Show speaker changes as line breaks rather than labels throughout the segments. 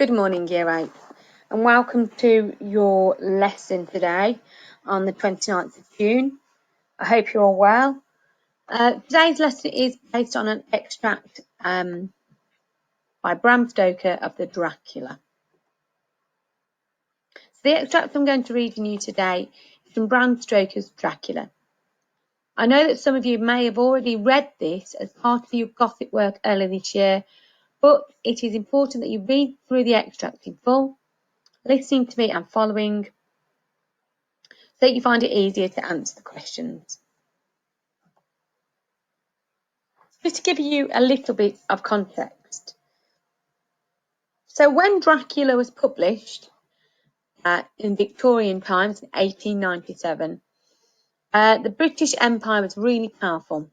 Good morning, Year 8, and welcome to your lesson today on the 29th of June. I hope you're all well. Today's lesson is based on an extract by Bram Stoker of the Dracula. So the extract I'm going to read to you today is from Bram Stoker's Dracula. I know that some of you may have already read this as part of your Gothic work earlier this year, but it is important that you read through the extract in full, listening to me and following, so that you find it easier to answer the questions. Just to give you a little bit of context. So when Dracula was published in Victorian times in 1897, the British Empire was really powerful.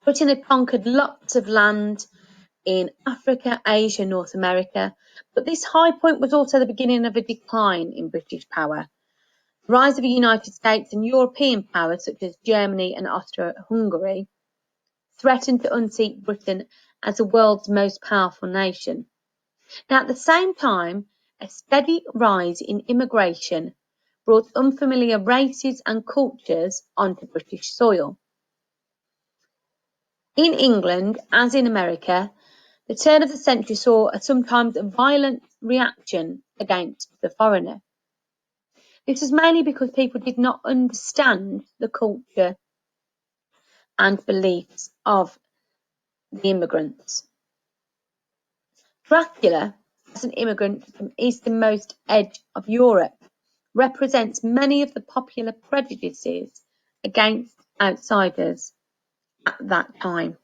Britain had conquered lots of land in Africa, Asia, North America, but this high point was also the beginning of a decline in British power. The rise of the United States and European powers such as Germany and Austria-Hungary threatened to unseat Britain as the world's most powerful nation. Now, at the same time, a steady rise in immigration brought unfamiliar races and cultures onto British soil. In England, as in America, the turn of the century saw a sometimes violent reaction against the foreigner. This was mainly because people did not understand the culture and beliefs of the immigrants. Dracula, as an immigrant from the easternmost edge of Europe, represents many of the popular prejudices against outsiders at that time.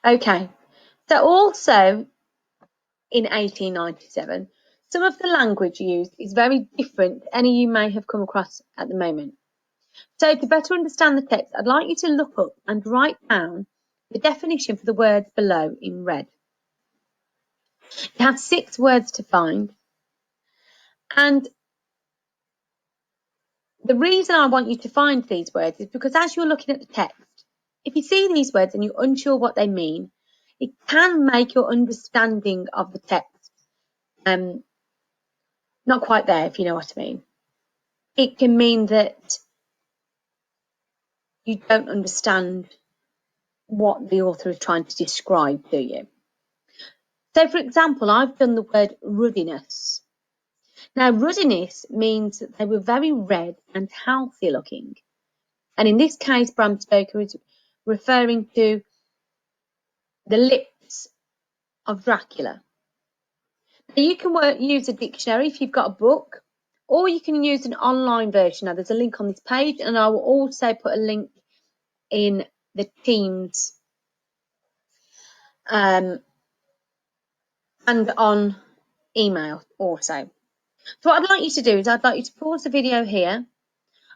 Okay, so also in 1897, some of the language used is very different to any you may have come across at the moment. So to better understand the text, I'd like you to look up and write down the definition for the words below in red. You have 6 words to find, and the reason I want you to find these words is because as you're looking at the text, if you see these words and you're unsure what they mean, it can make your understanding of the text not quite there, if you know what I mean. It can mean that you don't understand what the author is trying to describe to you. So, for example, I've done the word ruddiness. Now, ruddiness means that they were very red and healthy looking. And in this case, Bram Stoker is referring to the lips of Dracula. Now, you can use a dictionary if you've got a book, or you can use an online version. Now, there's a link on this page, and I will also put a link in the Teams and on email also. So what I'd like you to do is I'd like you to pause the video here.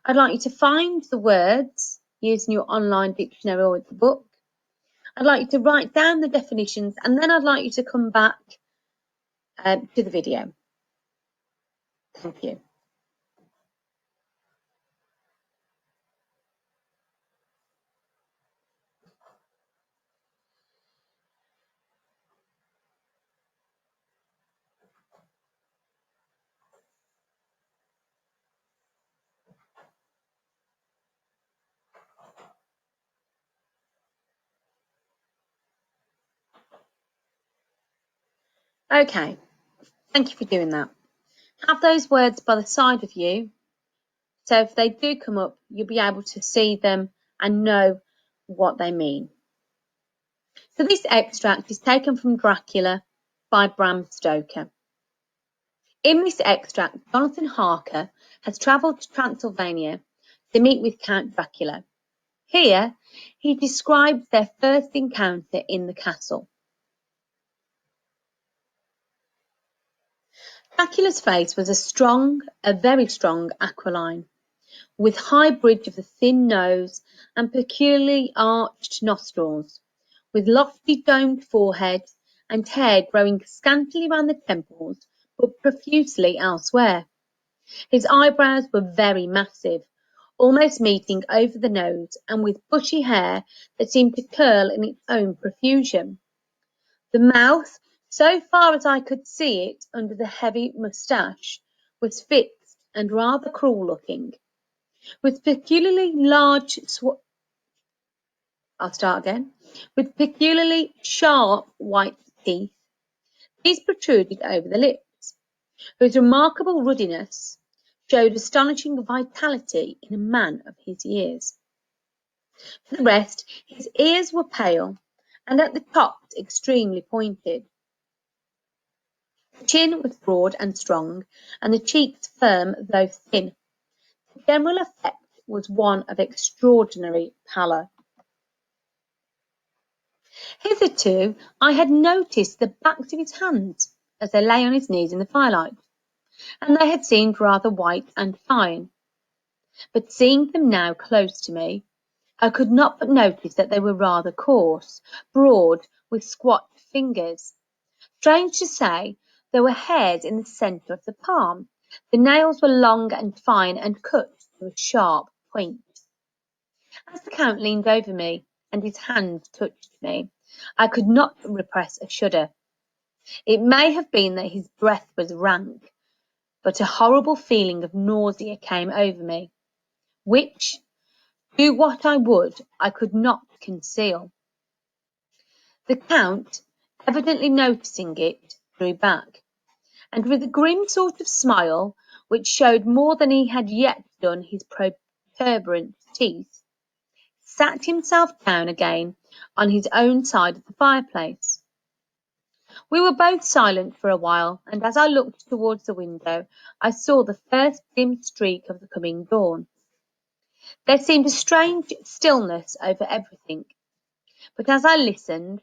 I'd like you to find the words using your online dictionary or the book. I'd like you to write down the definitions, and then I'd like you to come back to the video. Thank you. Okay, thank you for doing that. Have those words by the side of you, so if they do come up, you'll be able to see them and know what they mean. So this extract is taken from Dracula by Bram Stoker. In this extract, Jonathan Harker has travelled to Transylvania to meet with Count Dracula. Here, he describes their first encounter in the castle. Dracula's face was a very strong aquiline, with high bridge of the thin nose and peculiarly arched nostrils, with lofty domed forehead and hair growing scantily round the temples, but profusely elsewhere. His eyebrows were very massive, almost meeting over the nose, and with bushy hair that seemed to curl in its own profusion. The mouth, so far as I could see it under the heavy moustache, was fixed and rather cruel-looking, with peculiarly with peculiarly sharp white teeth. These protruded over the lips, whose remarkable ruddiness showed astonishing vitality in a man of his years. For the rest, his ears were pale, and at the tops extremely pointed. The chin was broad and strong, and the cheeks firm though thin. The general effect was one of extraordinary pallor. Hitherto I had noticed the backs of his hands as they lay on his knees in the firelight, and they had seemed rather white and fine. But seeing them now close to me, I could not but notice that they were rather coarse, broad, with squat fingers. Strange to say, there were hairs in the centre of the palm. The nails were long and fine and cut to a sharp point. As the Count leaned over me and his hand touched me, I could not repress a shudder. It may have been that his breath was rank, but a horrible feeling of nausea came over me, which, do what I would, I could not conceal. The Count, evidently noticing it, drew back, and with a grim sort of smile, which showed more than he had yet done his protuberant teeth, sat himself down again on his own side of the fireplace. We were both silent for a while, and as I looked towards the window, I saw the first dim streak of the coming dawn. There seemed a strange stillness over everything, but as I listened,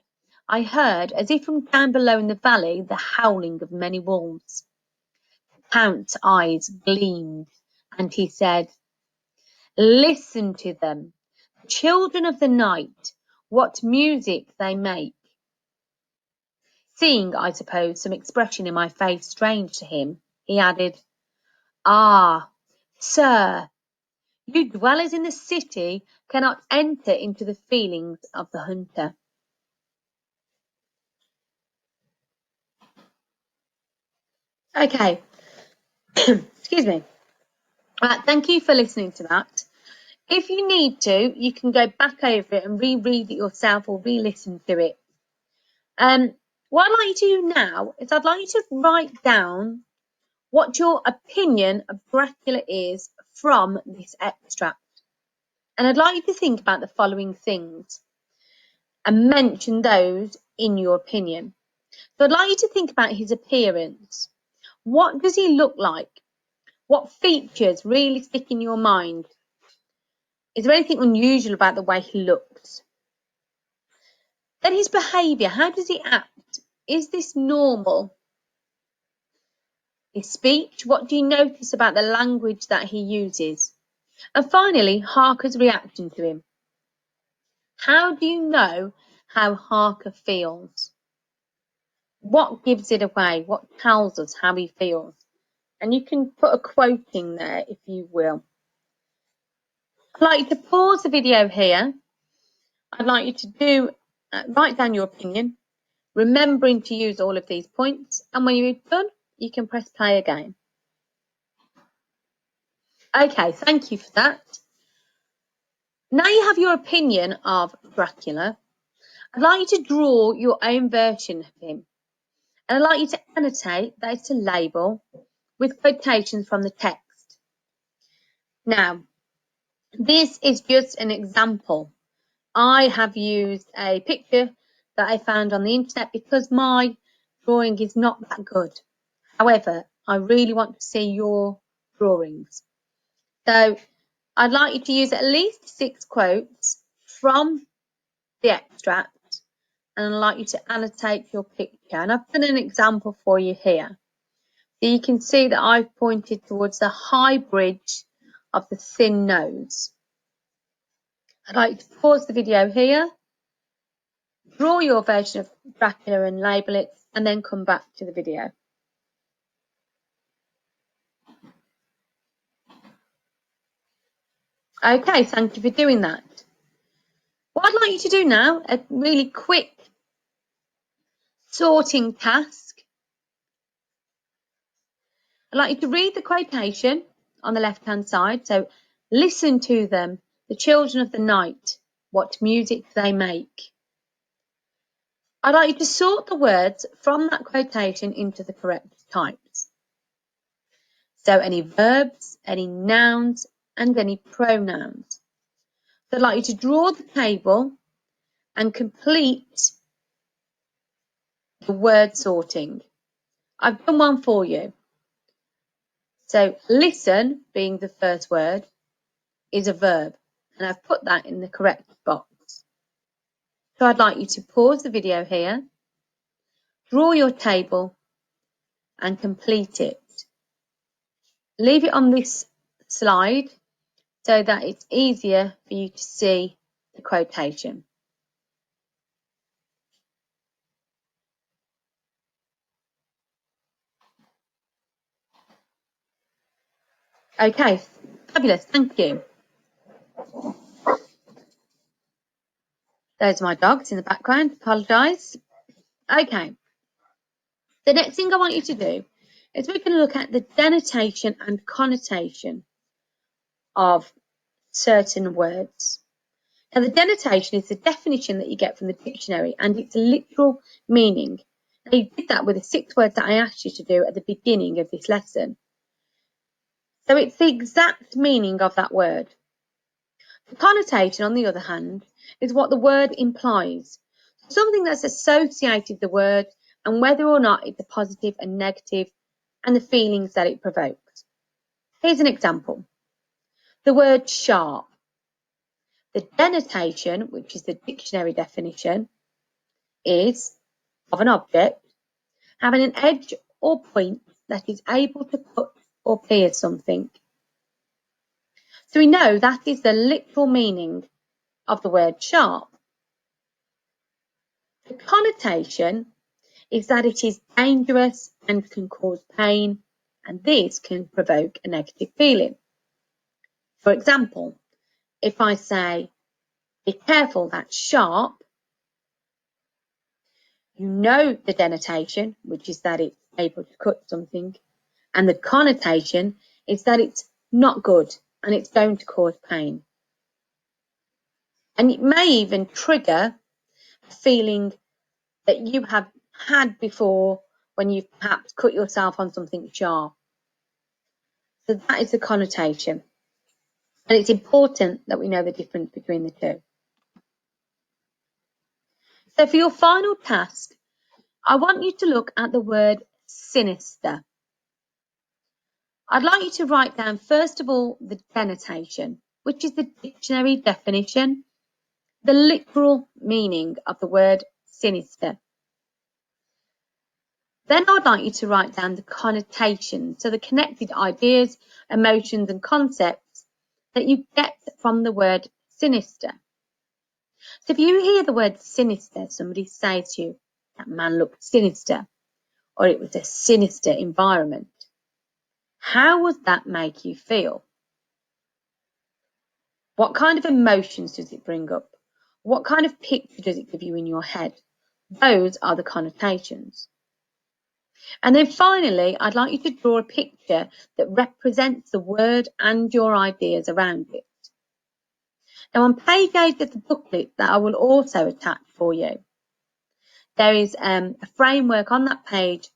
I heard, as if from down below in the valley, the howling of many wolves. The Count's eyes gleamed, and he said, "Listen to them, children of the night, what music they make." Seeing, I suppose, some expression in my face strange to him, he added, "Ah, sir, you dwellers in the city cannot enter into the feelings of the hunter." Okay, excuse me. Thank you for listening to that. If you need to, you can go back over it and reread it yourself or re-listen to it. What I'd like you to do now is I'd like you to write down what your opinion of Dracula is from this extract. And I'd like you to think about the following things and mention those in your opinion. So I'd like you to think about his appearance. What does he look like? What features really stick in your mind? Is there anything unusual about the way he looks? Then his behaviour, how does he act? Is this normal? His speech, what do you notice about the language that he uses? And finally, Harker's reaction to him. How do you know how Harker feels? What gives it away? What tells us how he feels? And you can put a quote in there if you will. I'd like you to pause the video here. I'd like you to write down your opinion, remembering to use all of these points. And when you're done, you can press play again. Okay, thank you for that. Now you have your opinion of Dracula. I'd like you to draw your own version of him. And I'd like you to annotate that it's a label with quotations from the text. Now, this is just an example. I have used a picture that I found on the internet because my drawing is not that good. However, I really want to see your drawings. So I'd like you to use at least 6 quotes from the extract, and I'd like you to annotate your picture. And I've done an example for you here. So you can see that I've pointed towards the high bridge of the thin nose. I'd like to pause the video here, draw your version of Dracula and label it, and then come back to the video. Okay, thank you for doing that. What I'd like you to do now, a really quick sorting task. I'd like you to read the quotation on the left-hand side. So listen to them. The children of the night, what music they make. I'd like you to sort the words from that quotation into the correct types. So any verbs, any nouns, and any pronouns. So I'd like you to draw the table and complete the word sorting. I've done one for you. So listen, being the first word, is a verb, and I've put that in the correct box. So I'd like you to pause the video here, draw your table, and complete it. Leave it on this slide so that it's easier for you to see the quotation. Okay, fabulous, thank you. Those are my dogs in the background, apologise. Okay, the next thing I want you to do is we're going to look at the denotation and connotation of certain words. Now, the denotation is the definition that you get from the dictionary and its literal meaning. Now, you did that with the 6 words that I asked you to do at the beginning of this lesson. So it's the exact meaning of that word. The connotation, on the other hand, is what the word implies. Something that's associated with the word and whether or not it's a positive and negative and the feelings that it provokes. Here's an example. The word sharp. The denotation, which is the dictionary definition, is of an object having an edge or point that is able to cut or pierce something. So we know that is the literal meaning of the word sharp. The connotation is that it is dangerous and can cause pain, and this can provoke a negative feeling. For example, if I say, be careful, that's sharp, you know the denotation, which is that it's able to cut something, and the connotation is that it's not good and it's going to cause pain. And it may even trigger a feeling that you have had before when you've perhaps cut yourself on something sharp. So that is the connotation. And it's important that we know the difference between the two. So for your final task, I want you to look at the word sinister. I'd like you to write down, first of all, the denotation, which is the dictionary definition, the literal meaning of the word sinister. Then I'd like you to write down the connotation, so the connected ideas, emotions and concepts that you get from the word sinister. So if you hear the word sinister, somebody says to you, that man looked sinister, or it was a sinister environment, how would that make you feel? What kind of emotions does it bring up? What kind of picture does it give you in your head? Those are the connotations. And then finally, I'd like you to draw a picture that represents the word and your ideas around it. Now, on page 8 of the booklet that I will also attach for you, there is a framework on that page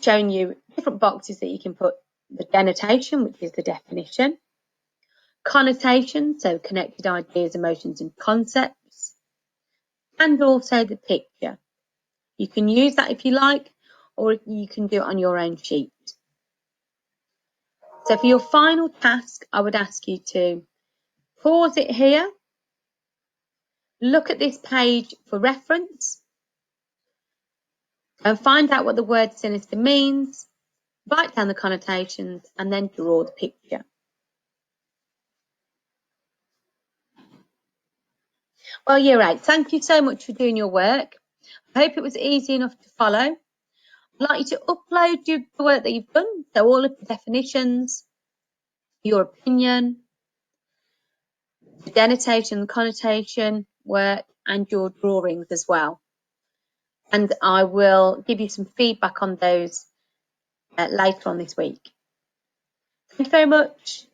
showing you different boxes that you can put the denotation, which is the definition, connotation, so connected ideas, emotions and concepts, and also the picture. You can use that if you like, or you can do it on your own sheet. So for your final task, I would ask you to pause it here, look at this page for reference, and find out what the word sinister means, write down the connotations, and then draw the picture. Well, Year 8, thank you so much for doing your work. I hope it was easy enough to follow. I'd like you to upload the work that you've done, so all of the definitions, your opinion, the denotation, connotation work, and your drawings as well. And I will give you some feedback on those later on this week. Thank you very much.